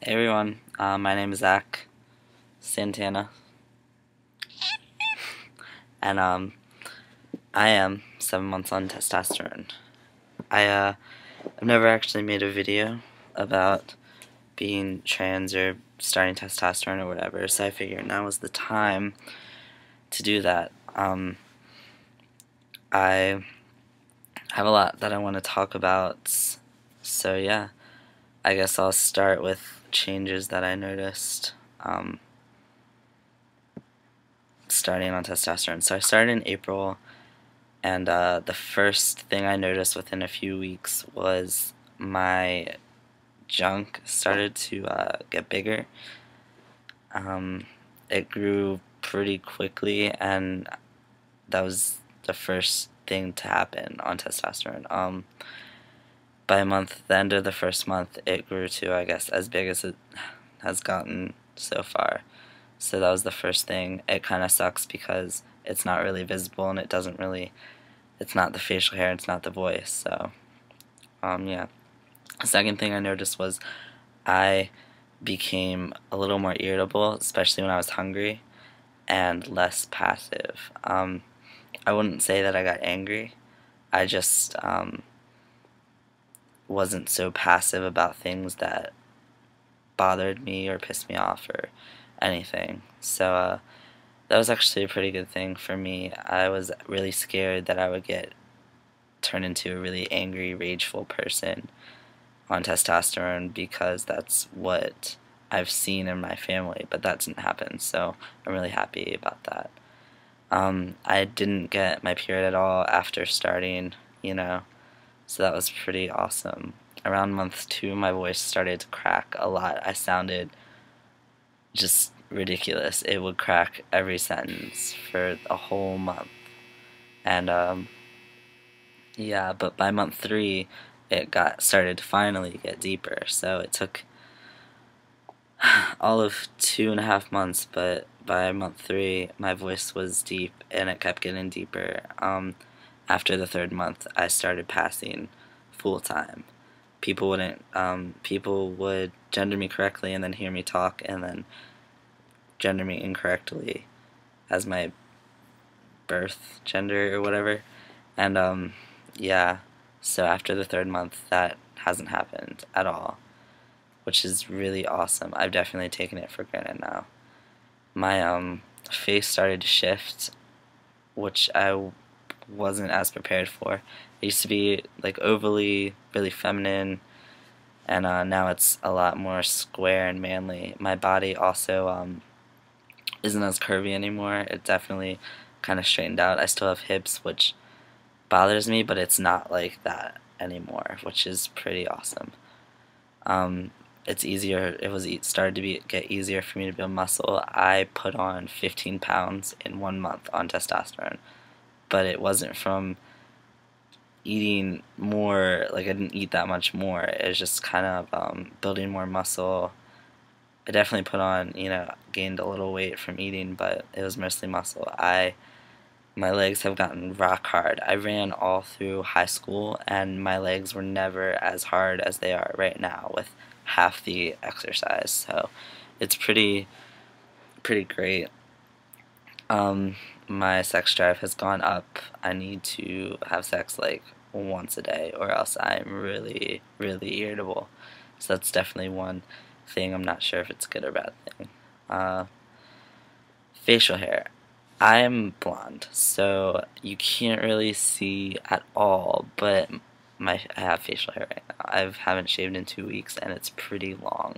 Hey everyone, my name is Zach Santana, and I am 7 months on testosterone. I've never actually made a video about being trans or starting testosterone or whatever, so I figured now was the time to do that. I have a lot that I want to talk about, so yeah, I guess I'll start with changes that I noticed. Starting on testosterone. So I started in April, and the first thing I noticed within a few weeks was my junk started to get bigger. It grew pretty quickly, and that was the first thing to happen on testosterone. By the end of the first month, it grew to, I guess, as big as it has gotten so far. So that was the first thing. It kind of sucks because it's not really visible, and it's not the facial hair, it's not the voice. So, yeah. The second thing I noticed was I became a little more irritable, especially when I was hungry, and less passive. I wouldn't say that I got angry. I just wasn't so passive about things that bothered me or pissed me off or anything. So that was actually a pretty good thing for me. I was really scared that I would get turned into a really angry, rageful person on testosterone because that's what I've seen in my family, but that didn't happen, so I'm really happy about that. I didn't get my period at all after starting, so that was pretty awesome. Around month 2, my voice started to crack a lot. I sounded just ridiculous. It would crack every sentence for a whole month. And yeah, but by month 3, it started to finally get deeper. So it took all of 2.5 months, but by month 3, my voice was deep, and it kept getting deeper. After the 3rd month, I started passing full time. People would gender me correctly and then hear me talk, and then gender me incorrectly as my birth gender or whatever. And yeah, so after the 3rd month, that hasn't happened at all, which is really awesome. I've definitely taken it for granted now. My face started to shift, which I wasn't as prepared for. It used to be like ovally, really feminine, and now it's a lot more square and manly. My body also isn't as curvy anymore. It definitely kind of straightened out. I still have hips, which bothers me, but it's not like that anymore, which is pretty awesome. It's easier. Started to get easier for me to build muscle. I put on 15 pounds in 1 month on testosterone, but it wasn't from eating more. Like, I didn't eat that much more. It was just kind of building more muscle. I definitely put on, gained a little weight from eating, but it was mostly muscle. My legs have gotten rock hard. I ran all through high school, and my legs were never as hard as they are right now with half the exercise. So it's pretty great. My sex drive has gone up. I need to have sex like once a day, or else I'm really, really irritable. So that's definitely one thing. I'm not sure if it's a good or bad thing. Facial hair. I'm blonde, so you can't really see at all, but I have facial hair right now. I haven't shaved in 2 weeks, and it's pretty long.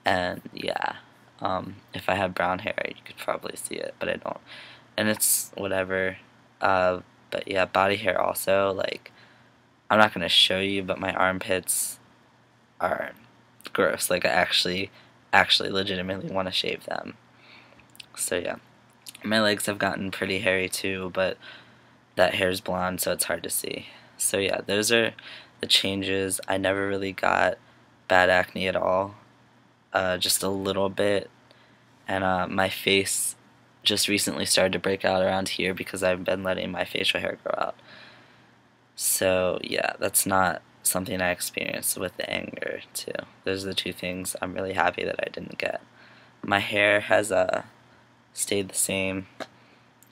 And yeah, if I had brown hair, you could probably see it, but I don't. And it's whatever. But yeah, body hair also, like, I'm not gonna show you, but my armpits are gross. Like, I actually legitimately want to shave them. So yeah. My legs have gotten pretty hairy too, but that hair's blonde, so it's hard to see. So yeah, those are the changes. I never really got bad acne at all, just a little bit, and my face just recently started to break out around here because I've been letting my facial hair grow out. So yeah, that's not something I experienced with the anger too. Those are the two things I'm really happy that I didn't get. My hair has stayed the same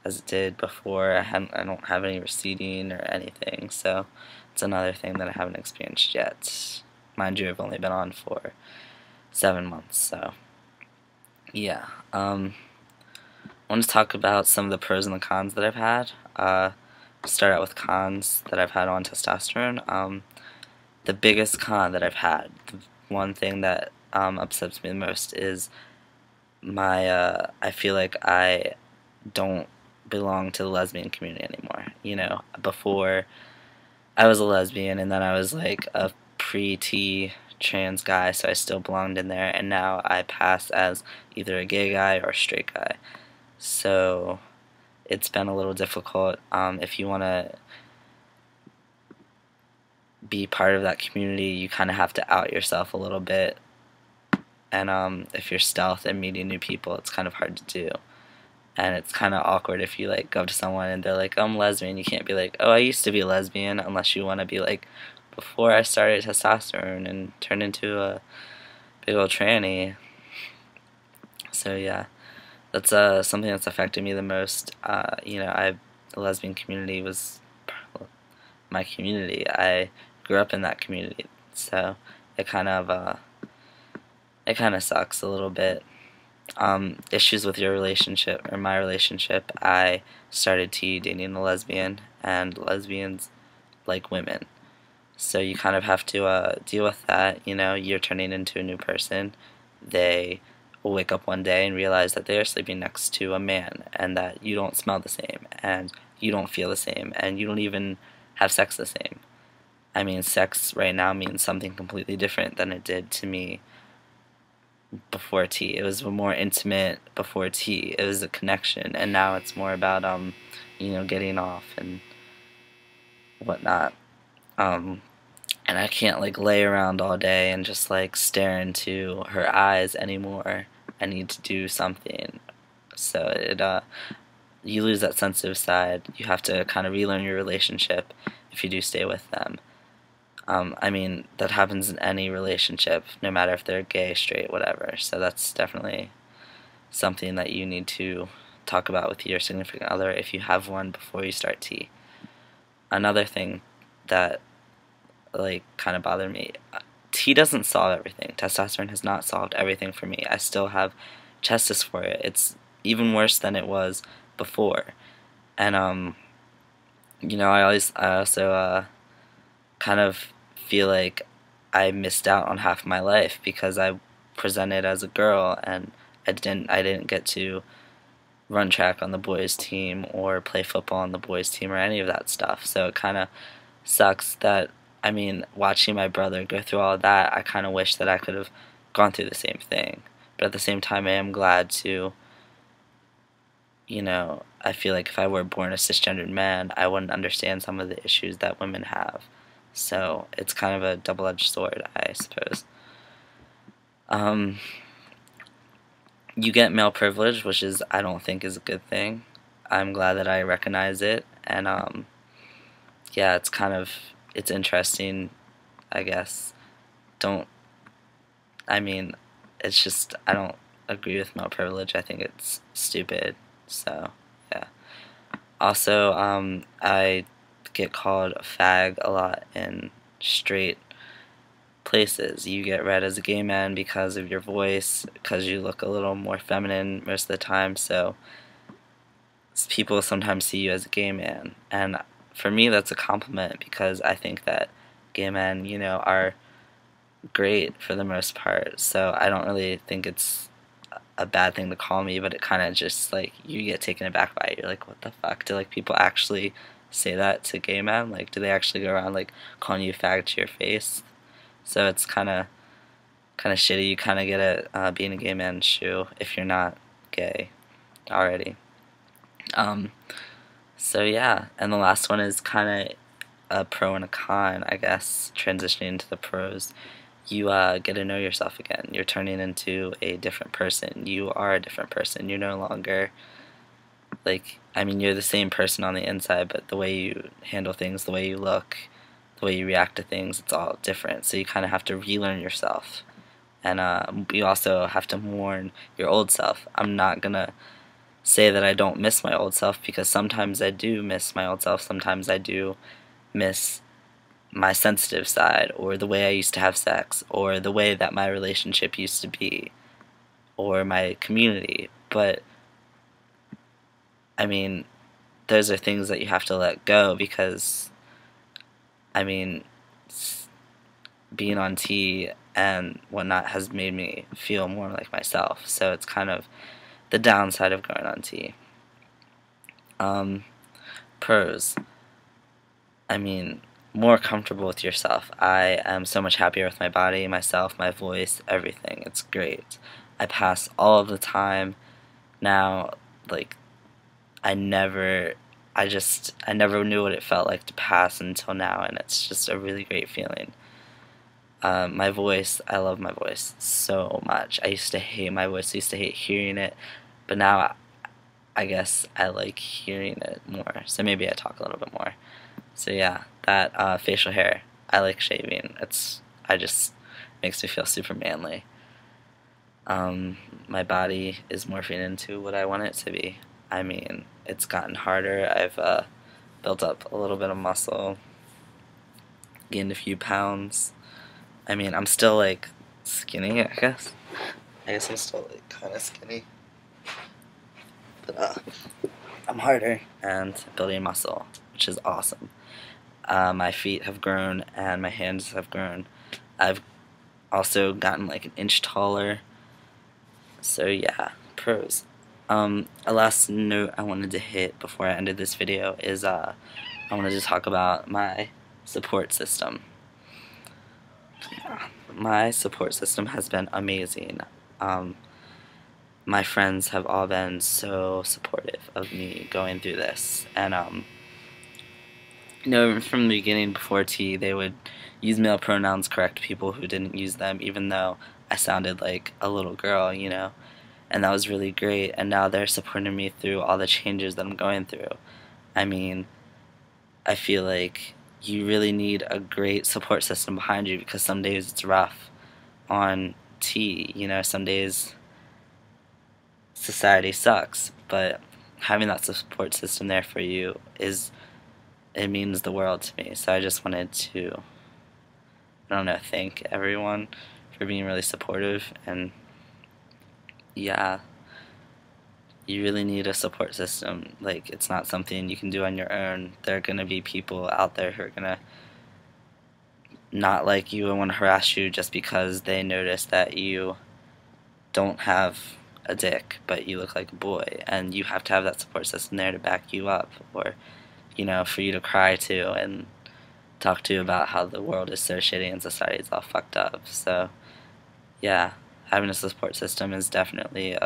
as it did before. I don't have any receding or anything, so it's another thing that I haven't experienced yet. Mind you, I've only been on for 7 months, so yeah. I want to talk about some of the pros and the cons that I've had. Start out with cons that I've had on testosterone. The biggest con that I've had, the one thing that upsets me the most is I feel like I don't belong to the lesbian community anymore. You know, before I was a lesbian, and then I was like a pre-T trans guy, so I still belonged in there, and now I pass as either a gay guy or a straight guy. So it's been a little difficult. If you want to be part of that community, you kind of have to out yourself a little bit. And if you're stealth and meeting new people, it's kind of hard to do. And it's kind of awkward if you like go up to someone and they're like, "Oh, I'm lesbian." You can't be like, "Oh, I used to be a lesbian," unless you want to be like, "Before I started testosterone and turned into a big old tranny." So yeah, that's something that's affected me the most. The lesbian community was my community. I grew up in that community, so it kind of sucks a little bit. Issues with your relationship or my relationship. I started dating a lesbian, and lesbians like women, so you kind of have to deal with that. You know, you're turning into a new person. They will wake up one day and realize that they are sleeping next to a man, and that you don't smell the same, and you don't feel the same, and you don't even have sex the same. I mean, sex right now means something completely different than it did to me before T. It was more intimate before T. It was a connection, and now it's more about getting off and whatnot. And I can't like lay around all day and just like stare into her eyes anymore. I need to do something. So you lose that sensitive side. You have to kind of relearn your relationship if you do stay with them. I mean, that happens in any relationship, no matter if they're gay, straight, whatever. So that's definitely something that you need to talk about with your significant other if you have one before you start T. Another thing that like kind of bothered me, T doesn't solve everything. Testosterone has not solved everything for me. I still have chest dysphoria. It's even worse than it was before. And I also kind of feel like I missed out on half my life because I presented as a girl, and I didn't get to run track on the boys team or play football on the boys team or any of that stuff. So it kind of sucks that, I mean, watching my brother go through all of that, I kind of wish that I could have gone through the same thing. But at the same time, I am glad to, I feel like if I were born a cisgendered man, I wouldn't understand some of the issues that women have. So it's kind of a double-edged sword, I suppose. You get male privilege, which I don't think is a good thing. I'm glad that I recognize it, and yeah, it's interesting, I guess. I mean, it's just, I don't agree with male privilege. I think it's stupid, so, yeah. Also, I get called a fag a lot in straight places. You get read as a gay man because of your voice, because you look a little more feminine most of the time, so people sometimes see you as a gay man. And for me, that's a compliment because I think that gay men, are great for the most part. So I don't really think it's a bad thing to call me, but it kind of just like you get taken aback by it. You're like, what the fuck? Do like people actually say that to gay men? Like, do they actually go around like calling you a fag to your face? So it's kind of shitty. You kind of get a being a gay man's shoe if you're not gay already. So yeah, and the last one is kind of a pro and a con, I guess. Transitioning into the pros, you get to know yourself again. You're turning into a different person. You are a different person. You're no longer like, I mean, you're the same person on the inside, but the way you handle things, the way you look, the way you react to things, it's all different. So you kind of have to relearn yourself. And you also have to mourn your old self. I'm not gonna say that I don't miss my old self, because sometimes I do miss my old self. Sometimes I do miss my sensitive side, or the way I used to have sex, or the way that my relationship used to be, or my community. But I mean, those are things that you have to let go, because I mean, being on T and whatnot has made me feel more like myself. So it's kind of the downside of going on T. Pros. I mean, more comfortable with yourself. I am so much happier with my body, myself, my voice, everything. It's great. I pass all of the time now. Like, I never knew what it felt like to pass until now, and it's just a really great feeling. My voice, I love my voice so much. I used to hate my voice. I used to hate hearing it, but now I guess I like hearing it more. So maybe I talk a little bit more. So yeah, that facial hair, I like shaving. I just makes me feel super manly. My body is morphing into what I want it to be. I mean, it's gotten harder. I've built up a little bit of muscle, gained a few pounds. I mean, I'm still like skinny, I guess. I guess I'm still like kind of skinny, but I'm harder and building muscle, which is awesome. My feet have grown and my hands have grown. I've also gotten like an inch taller. So yeah, pros. A last note I wanted to hit before I ended this video is I wanted to talk about my support system. My support system has been amazing. My friends have all been so supportive of me going through this, and from the beginning, before T, they would use male pronouns, correct people who didn't use them, even though I sounded like a little girl, and that was really great. And now they're supporting me through all the changes that I'm going through. I mean, I feel like you really need a great support system behind you, because some days it's rough on T, some days society sucks, but having that support system there for you it means the world to me. So I just wanted to, I don't know, thank everyone for being really supportive. And yeah, you really need a support system. Like, it's not something you can do on your own. There are gonna be people out there who are gonna not like you and want to harass you just because they notice that you don't have a dick but you look like a boy, and you have to have that support system there to back you up, or for you to cry to and talk to about how the world is so shitty and society is all fucked up. So yeah, having a support system is definitely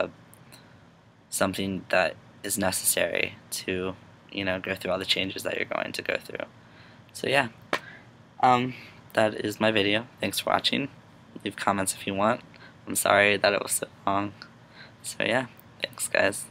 something that is necessary to go through all the changes that you're going to go through. So yeah, that is my video. Thanks for watching. Leave comments if you want. I'm sorry that it was so long. So yeah, thanks guys.